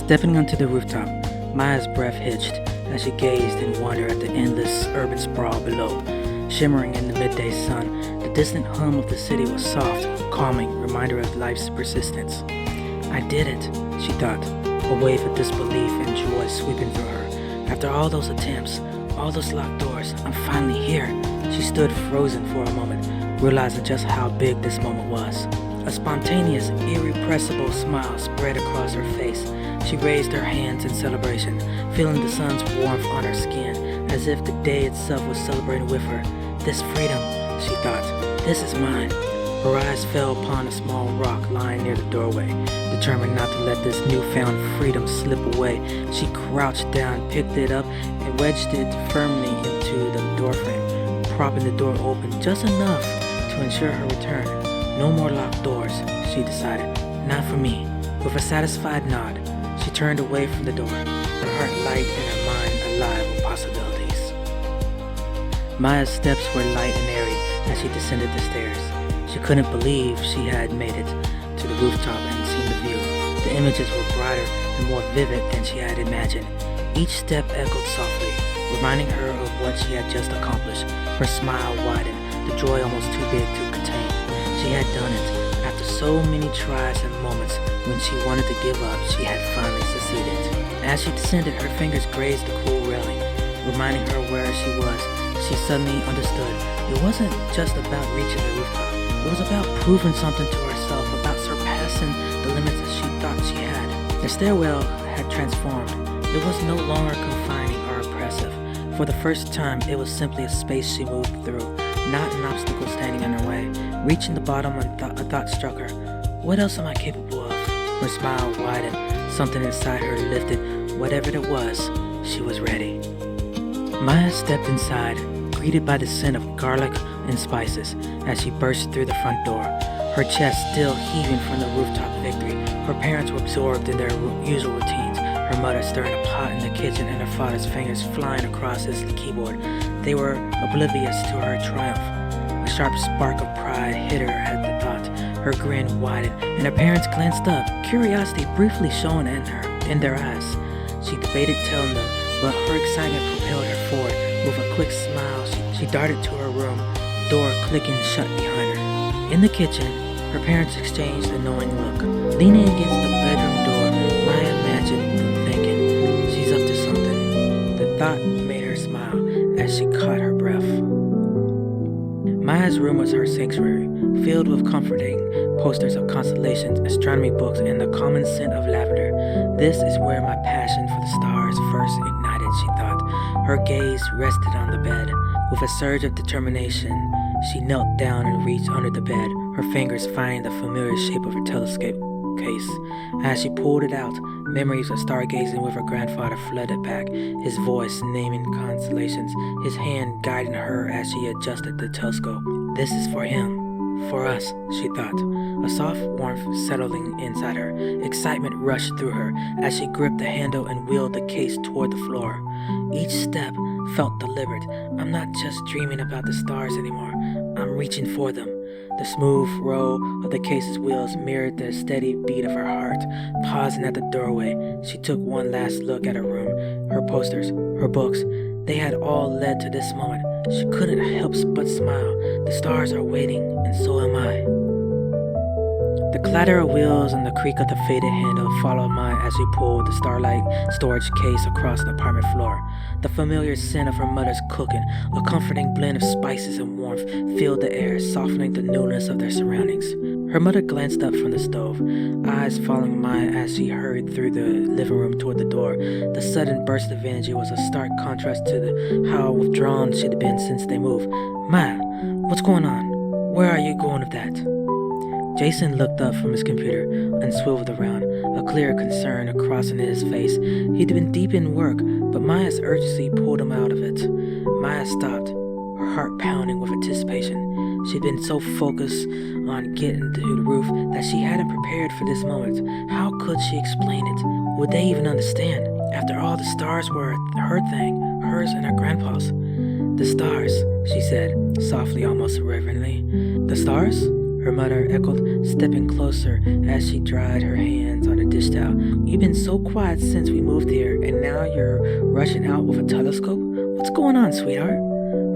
Stepping onto the rooftop, Maya's breath hitched as she gazed in wonder at the endless urban sprawl below. Shimmering in the midday sun, the distant hum of the city was soft, calming reminder of life's persistence. I did it, she thought, a wave of disbelief and joy sweeping through her. After all those attempts, all those locked doors, I'm finally here. She stood frozen for a moment, realizing just how big this moment was. A spontaneous, irrepressible smile spread across her face. She raised her hands in celebration, feeling the sun's warmth on her skin, as if the day itself was celebrating with her. This freedom, she thought, this is mine. Her eyes fell upon a small rock lying near the doorway. Determined not to let this newfound freedom slip away, she crouched down, picked it up, and wedged it firmly into the doorframe, propping the door open just enough to ensure her return. No more locked doors, she decided. Not for me. With a satisfied nod, she turned away from the door, her heart light and her mind alive with possibilities. Maya's steps were light and airy as she descended the stairs. She couldn't believe she had made it to the rooftop and seen the view. The images were brighter and more vivid than she had imagined. Each step echoed softly, reminding her of what she had just accomplished. Her smile widened, the joy almost too big to contain. She had done it. After so many tries and moments when she wanted to give up, she had finally succeeded. As she descended, her fingers grazed the cool railing, reminding her where she was. She suddenly understood. It wasn't just about reaching the rooftop. It was about proving something to herself, about surpassing the limits that she thought she had. The stairwell had transformed. It was no longer confining or oppressive. For the first time, it was simply a space she moved through, not an obstacle standing in her way. Reaching the bottom, a thought struck her. What else am I capable of? Her smile widened. Something inside her lifted. Whatever it was, she was ready. Maya stepped inside, greeted by the scent of garlic and spices as she burst through the front door, her chest still heaving from the rooftop victory. Her parents were absorbed in their usual routines, her mother stirring a pot in the kitchen and her father's fingers flying across his keyboard. They were oblivious to her triumph. A sharp spark of pride hit her at the thought. Her grin widened, and her parents glanced up, curiosity briefly shone in their eyes. She debated telling them, but her excitement propelled her forward. With a quick smile, she darted to her room, door clicking shut behind her. In the kitchen, her parents exchanged a knowing look. Leaning against the bedroom door, Maya imagined them thinking, she's up to something. The thought made her smile as she caught her breath. Maya's room was her sanctuary, filled with comforting posters of constellations, astronomy books, and the common scent of lavender. This is where my passion for the stars first ignited, she thought. Her gaze rested on the bed. With a surge of determination, she knelt down and reached under the bed, her fingers finding the familiar shape of her telescope case. As she pulled it out, memories of stargazing with her grandfather flooded back, his voice naming constellations, his hand guiding her as she adjusted the telescope. This is for him. For us, she thought. A soft warmth settling inside her. Excitement rushed through her as she gripped the handle and wheeled the case toward the floor. Each step felt deliberate. I'm not just dreaming about the stars anymore. I'm reaching for them. The smooth roll of the case's wheels mirrored the steady beat of her heart. Pausing at the doorway, she took one last look at her room, her posters, her books. They had all led to this moment. She couldn't help but smile. The stars are waiting, and so am I. The clatter of wheels and the creak of the faded handle followed Maya as she pulled the starlight storage case across the apartment floor. The familiar scent of her mother's cooking, a comforting blend of spices and warmth, filled the air, softening the newness of their surroundings. Her mother glanced up from the stove, eyes following Maya as she hurried through the living room toward the door. The sudden burst of energy was a stark contrast to how withdrawn she'd been since they moved. Maya, what's going on? Where are you going with that? Jason looked up from his computer and swiveled around, a clear concern crossing his face. He'd been deep in work, but Maya's urgency pulled him out of it. Maya stopped, her heart pounding with anticipation. She'd been so focused on getting to the roof that she hadn't prepared for this moment. How could she explain it? Would they even understand? After all, the stars were her thing, hers and her grandpa's. The stars, she said, softly, almost reverently. The stars? her mother echoed, stepping closer as she dried her hands on a dish towel. You've been so quiet since we moved here, and now you're rushing out with a telescope? What's going on, sweetheart?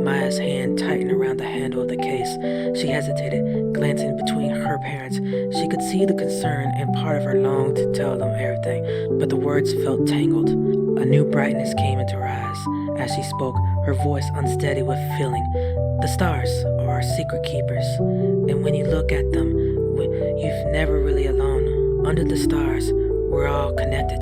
Maya's hand tightened around the handle of the case. She hesitated, glancing between her parents. She could see the concern, and part of her longed to tell them everything, but the words felt tangled. A new brightness came into her eyes as she spoke, her voice unsteady with feeling. The stars are our secret keepers, and when you look at them, you're never really alone. Under the stars, we're all connected,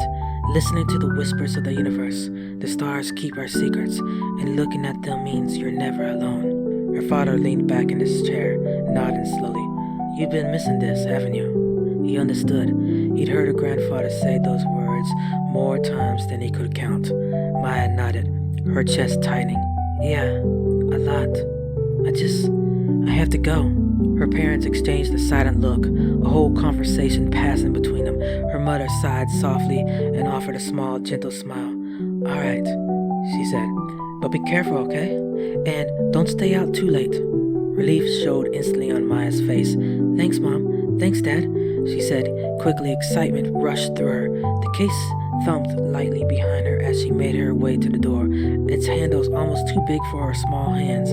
listening to the whispers of the universe. The stars keep our secrets, and looking at them means you're never alone. Her father leaned back in his chair, nodding slowly. You've been missing this, haven't you? He understood. He'd heard her grandfather say those words more times than he could count. Maya nodded, her chest tightening. Yeah, a lot. I have to go. Her parents exchanged a silent look, a whole conversation passing between them. Her mother sighed softly and offered a small, gentle smile. All right, she said, but be careful, okay? And don't stay out too late. Relief showed instantly on Maya's face. Thanks, Mom. Thanks, Dad, she said. Quickly, excitement rushed through her. The case thumped lightly behind her as she made her way to the door, its handles almost too big for her small hands.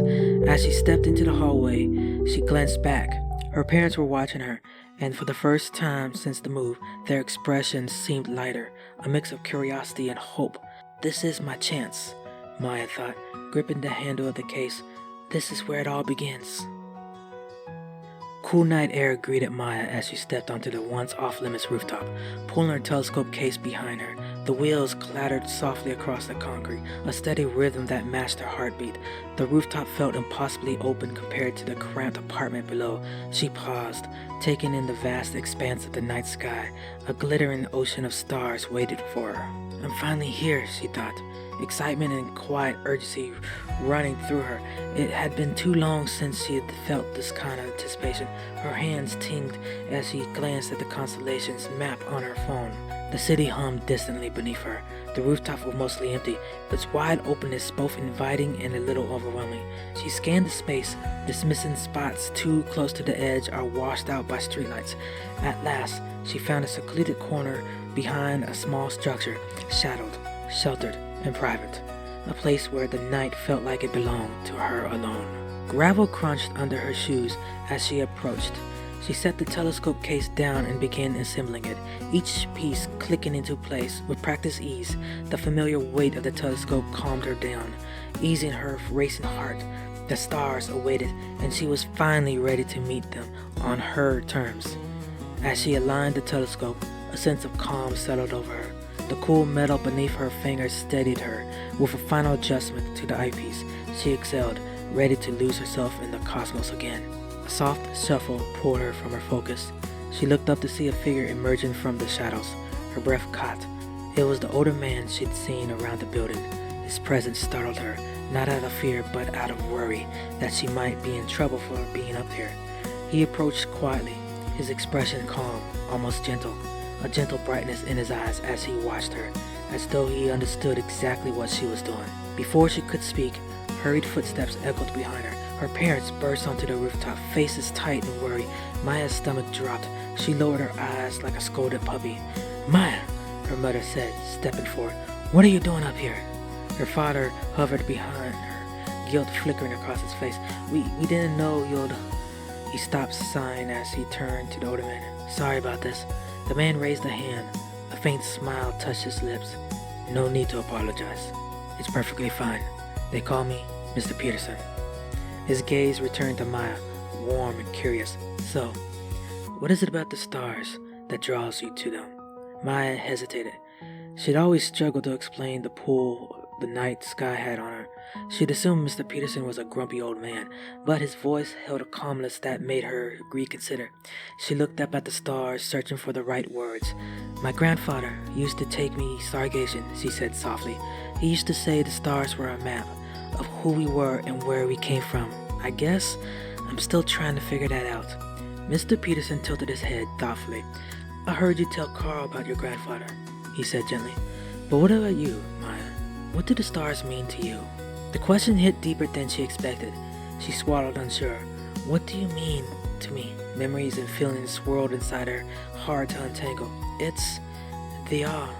As she stepped into the hallway, she glanced back. Her parents were watching her, and for the first time since the move, their expressions seemed lighter, a mix of curiosity and hope. This is my chance, Maya thought, gripping the handle of the case. This is where it all begins. Cool night air greeted Maya as she stepped onto the once off-limits rooftop, pulling her telescope case behind her. The wheels clattered softly across the concrete, a steady rhythm that matched her heartbeat. The rooftop felt impossibly open compared to the cramped apartment below. She paused, taking in the vast expanse of the night sky. A glittering ocean of stars waited for her. I'm finally here, she thought, excitement and quiet urgency running through her. It had been too long since she had felt this kind of anticipation. Her hands tinged as she glanced at the constellations map on her phone. The city hummed distantly beneath her. The rooftop was mostly empty, its wide openness both inviting and a little overwhelming. She scanned the space, dismissing spots too close to the edge or washed out by streetlights. At last, she found a secluded corner behind a small structure, shadowed, sheltered, and private, a place where the night felt like it belonged to her alone. Gravel crunched under her shoes as she approached. She set the telescope case down and began assembling it, each piece clicking into place with practiced ease. The familiar weight of the telescope calmed her down, easing her racing heart. The stars awaited, and she was finally ready to meet them on her terms. As she aligned the telescope, a sense of calm settled over her. The cool metal beneath her fingers steadied her. With a final adjustment to the eyepiece, she exhaled, ready to lose herself in the cosmos again. A soft shuffle pulled her from her focus. She looked up to see a figure emerging from the shadows. Her breath caught. It was the older man she'd seen around the building. His presence startled her, not out of fear but out of worry that she might be in trouble for being up there. He approached quietly, his expression calm, almost gentle, a gentle brightness in his eyes as he watched her, as though he understood exactly what she was doing. Before she could speak, hurried footsteps echoed behind her. Her parents burst onto the rooftop, faces tight in worry. Maya's stomach dropped. She lowered her eyes like a scolded puppy. Maya, her mother said, stepping forward. What are you doing up here? Her father hovered behind her, guilt flickering across his face. We didn't know you'd... He stopped, sighing as he turned to the older man. Sorry about this. The man raised a hand. A faint smile touched his lips. No need to apologize. It's perfectly fine. They call me Mr. Peterson. His gaze returned to Maya, warm and curious. So, what is it about the stars that draws you to them? Maya hesitated. She'd always struggled to explain the pull the night sky had on her. She'd assumed Mr. Peterson was a grumpy old man, but his voice held a calmness that made her reconsider. She looked up at the stars, searching for the right words. My grandfather used to take me stargazing, she said softly. He used to say the stars were a map of who we were and where we came from. I guess I'm still trying to figure that out. Mr. Peterson tilted his head thoughtfully. I heard you tell Carl about your grandfather, he said gently. But what about you, Maya? What do the stars mean to you? The question hit deeper than she expected. She swallowed, unsure. What do you mean to me? Memories and feelings swirled inside her, hard to untangle. It's the awe,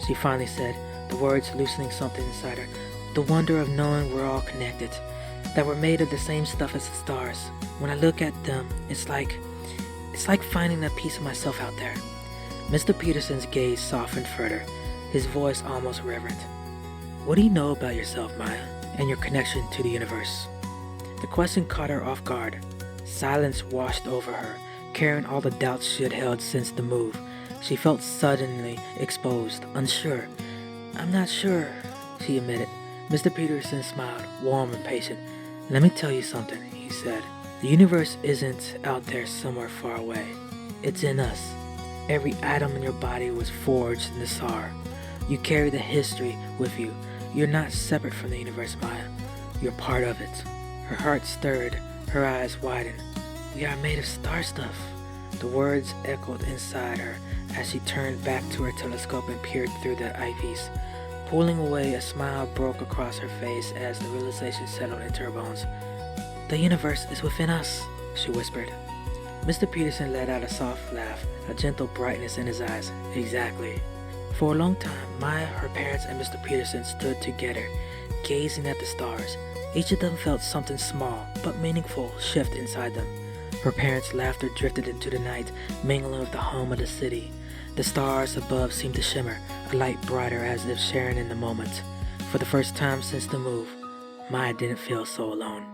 she finally said, the words loosening something inside her. The wonder of knowing we're all connected, that we're made of the same stuff as the stars. When I look at them, it's like finding a piece of myself out there. Mr. Peterson's gaze softened further, his voice almost reverent. What do you know about yourself, Maya, and your connection to the universe? The question caught her off guard. Silence washed over her, carrying all the doubts she had held since the move. She felt suddenly exposed, unsure. I'm not sure, she admitted. Mr. Peterson smiled, warm and patient. Let me tell you something, he said. The universe isn't out there somewhere far away. It's in us. Every atom in your body was forged in the SAR. You carry the history with you. You're not separate from the universe, Maya. You're part of it. Her heart stirred, her eyes widened. We are made of star stuff. The words echoed inside her as she turned back to her telescope and peered through the eyepiece. Pulling away, a smile broke across her face as the realization settled into her bones. The universe is within us, she whispered. Mr. Peterson let out a soft laugh, a gentle brightness in his eyes. Exactly. For a long time, Maya, her parents, and Mr. Peterson stood together, gazing at the stars. Each of them felt something small but meaningful shift inside them. Her parents' laughter drifted into the night, mingling with the hum of the city. The stars above seemed to shimmer, a light brighter as if sharing in the moment. For the first time since the move, Maya didn't feel so alone.